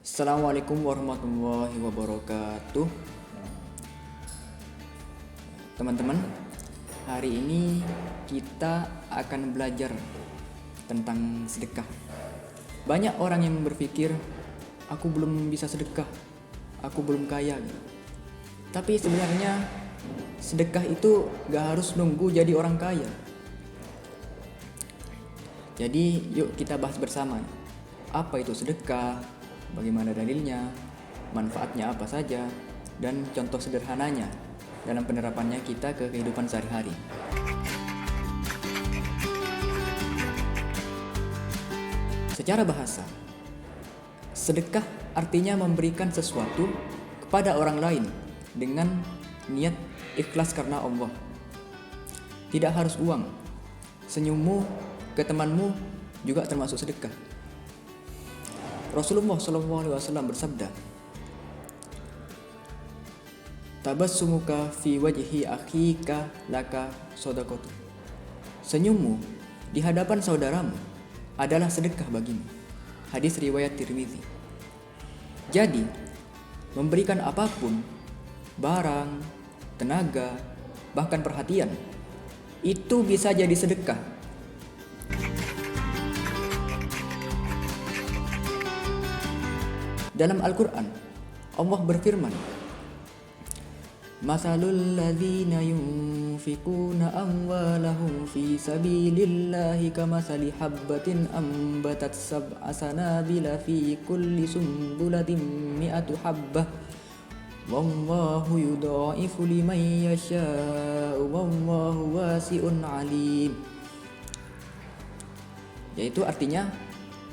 Assalamualaikum warahmatullahi wabarakatuh. Teman-teman, hari ini kita akan belajar tentang sedekah. Banyak orang yang berpikir, aku belum bisa sedekah, aku belum kaya. Tapi sebenarnya sedekah itu gak harus nunggu jadi orang kaya. Jadi yuk kita bahas bersama, apa itu sedekah, bagaimana dalilnya, manfaatnya apa saja, dan contoh sederhananya dalam penerapannya kita ke kehidupan sehari-hari. Secara bahasa, sedekah artinya memberikan sesuatu kepada orang lain dengan niat ikhlas karena Allah. Tidak harus uang. Senyummu ke temanmu juga termasuk sedekah. Rasulullah SAW bersabda, tabassumuka fi wajhi akhika laka shadaqatu. Senyummu di hadapan saudaramu adalah sedekah bagimu. Hadis riwayat Tirmizi. Jadi, memberikan apapun, barang, tenaga, bahkan perhatian, itu bisa jadi sedekah. Dalam Al-Quran, Allah berfirman, Masalul ladzina yunfikuna amwalahum fi sabilillahi kamasali habbatin ambatat sab'a sanabila fi kulli sumbulatin mi'atu habbah wallahu yudha'ifu liman yasha'u wallahu wasi'un alim. Yaitu artinya,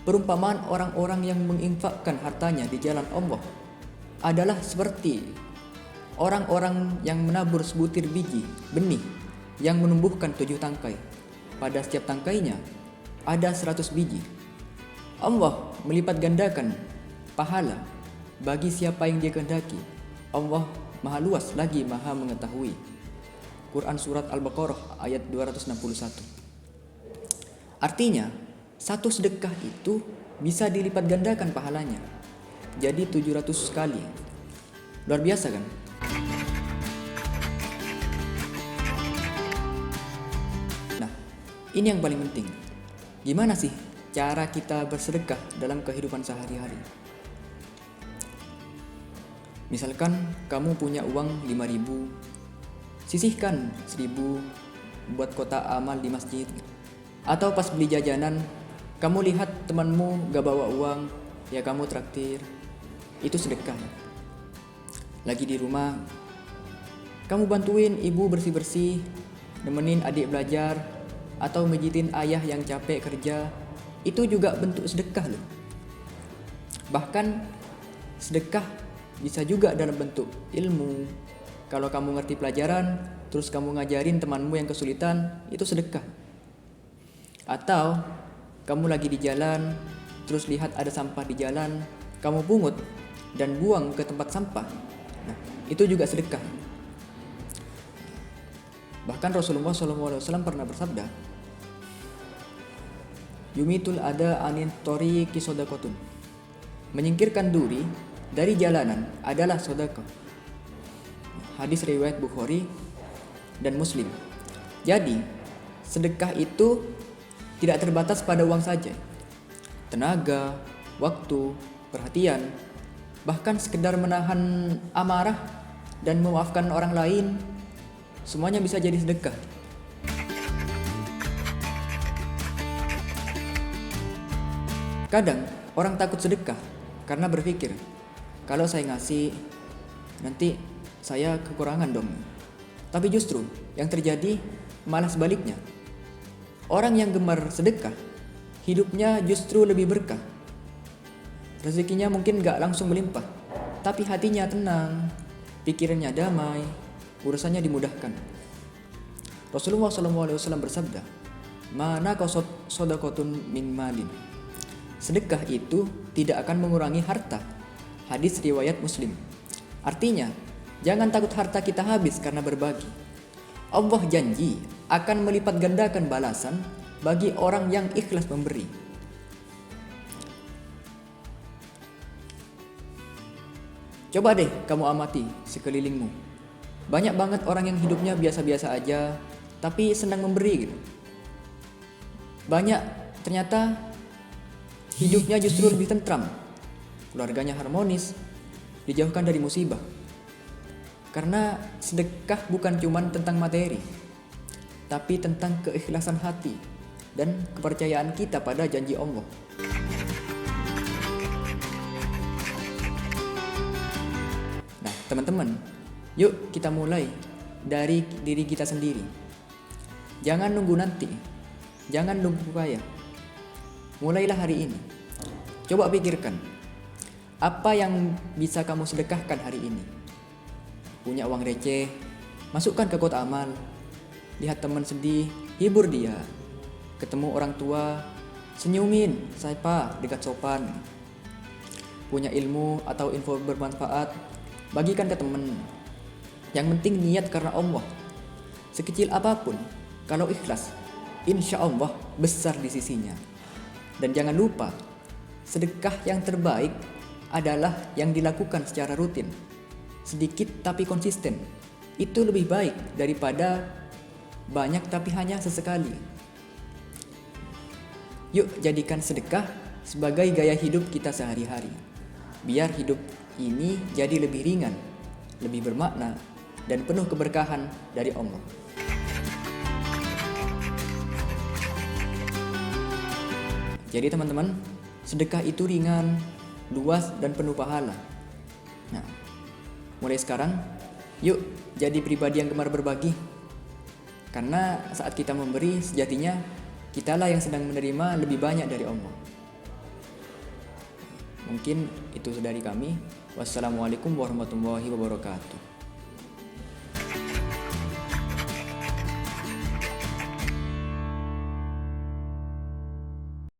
perumpamaan orang-orang yang menginfakkan hartanya di jalan Allah adalah seperti orang-orang yang menabur sebutir biji benih yang menumbuhkan 7 tangkai. Pada setiap tangkainya ada 100 biji. Allah melipat gandakan pahala bagi siapa yang Dia kehendaki. Allah Maha luas lagi Maha mengetahui. Quran Surat Al-Baqarah ayat 261. Artinya, satu sedekah itu bisa dilipat gandakan pahalanya. Jadi 700 kali. Luar biasa kan? Nah, ini yang paling penting. Gimana sih cara kita bersedekah dalam kehidupan sehari-hari? Misalkan kamu punya uang 5.000, sisihkan 1.000 buat kotak amal di masjid. Atau pas beli jajanan, kamu lihat temanmu gak bawa uang, ya kamu traktir. Itu sedekah. Lagi di rumah, kamu bantuin ibu bersih-bersih, nemenin adik belajar, atau mijitin ayah yang capek kerja. Itu juga bentuk sedekah loh. Bahkan sedekah bisa juga dalam bentuk ilmu. Kalau kamu ngerti pelajaran, terus kamu ngajarin temanmu yang kesulitan, itu sedekah. Atau kamu lagi di jalan, terus lihat ada sampah di jalan, kamu pungut dan buang ke tempat sampah. Nah, itu juga sedekah. Bahkan Rasulullah SAW pernah bersabda, Yumitul ada anin toriqi sodakotun. Menyingkirkan duri dari jalanan adalah sedekah. Hadis riwayat Bukhari dan Muslim. Jadi, sedekah itu tidak terbatas pada uang saja. Tenaga, waktu, perhatian, bahkan sekedar menahan amarah dan memaafkan orang lain, semuanya bisa jadi sedekah. Kadang orang takut sedekah karena berpikir, kalau saya ngasih, nanti saya kekurangan dong. Tapi justru yang terjadi malah sebaliknya. Orang yang gemar sedekah, hidupnya justru lebih berkah. Rezekinya mungkin gak langsung melimpah, tapi hatinya tenang, pikirannya damai, urusannya dimudahkan. Rasulullah SAW bersabda, Mana kau sodakotun min malin. Sedekah itu tidak akan mengurangi harta. Hadis riwayat Muslim. Artinya, jangan takut harta kita habis karena berbagi. Allah janji akan melipat gandakan balasan bagi orang yang ikhlas memberi. Coba deh kamu amati sekelilingmu. Banyak banget orang yang hidupnya biasa-biasa aja, tapi senang memberi gitu. Banyak ternyata hidupnya justru lebih tentram. Keluarganya harmonis, dijauhkan dari musibah. Karena sedekah bukan cuma tentang materi, tapi tentang keikhlasan hati dan kepercayaan kita pada janji Allah. Nah, teman-teman, yuk kita mulai dari diri kita sendiri. Jangan nunggu nanti, jangan nunggu kaya. Mulailah hari ini. Coba pikirkan, apa yang bisa kamu sedekahkan hari ini? Punya uang receh, masukkan ke kotak amal. Lihat teman sedih, hibur dia. Ketemu orang tua, senyumin, sapa, dekat sopan. Punya ilmu atau info bermanfaat, bagikan ke teman. Yang penting niat karena Allah. Sekecil apapun, kalau ikhlas, insya Allah besar di sisinya. Dan jangan lupa, sedekah yang terbaik adalah yang dilakukan secara rutin. Sedikit tapi konsisten. Itu lebih baik daripada banyak tapi hanya sesekali. Yuk jadikan sedekah sebagai gaya hidup kita sehari-hari. Biar hidup ini jadi lebih ringan, lebih bermakna, dan penuh keberkahan dari Allah. Jadi teman-teman, sedekah itu ringan, luas, dan penuh pahala. Nah, mulai sekarang, yuk jadi pribadi yang gemar berbagi. Karena saat kita memberi, sejatinya kitalah yang sedang menerima lebih banyak dari Allah. Mungkin itu dari kami. Wassalamualaikum warahmatullahi wabarakatuh.